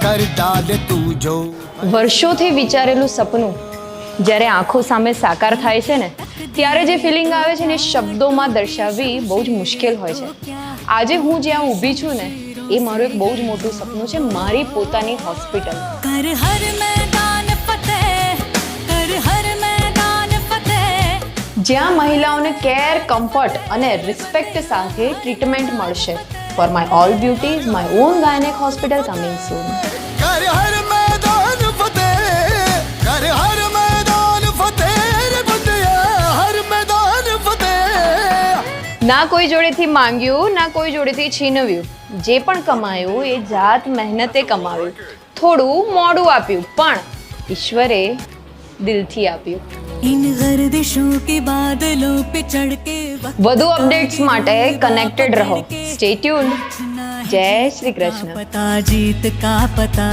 कर डाल तू जो। વર્ષોથી વિચારેલું સપનું જ્યારે આંખો સામે સાકાર થાય છે ને, ત્યારે જે ફિલિંગ આવે છે ને, શબ્દોમાં દર્શાવવી બહુ જ મુશ્કેલ હોય છે. આજે હું જ્યાં ઊભી છું ને, એ મારું એક બહુ જ મોટું સપનું છે, મારી પોતાની હોસ્પિટલ. कर हर मैदान फतेह, कर हर मैदान फतेह. જ્યાં મહિલાઓને કેર, કમ્ફર્ટ અને રિસ્પેક્ટ સાથે ટ્રીટમેન્ટ મળશે. For my all beauties, my own gynaec hospital coming soon. कर हर मैदान फतेह, कर हर मैदान फतेह रे बंदिया, हर मैदान फतेह. ના કોઈ જોડેથી માંગ્યું, ના કોઈ જોડેથી છીનવ્યું. જે પણ કમાયું એ જાત મહેનતે કમાવ્યું. થોડું મોડું આપ્યું, પણ ઈશ્વરે દિલથી આપ્યું. इन गर्दिशों के बादलों पे चढ़ के વધુ અપડેટ્સ માટે કનેક્ટેડ રહો. Stay tuned. જય શ્રી કૃષ્ણ. पता जीत का पता.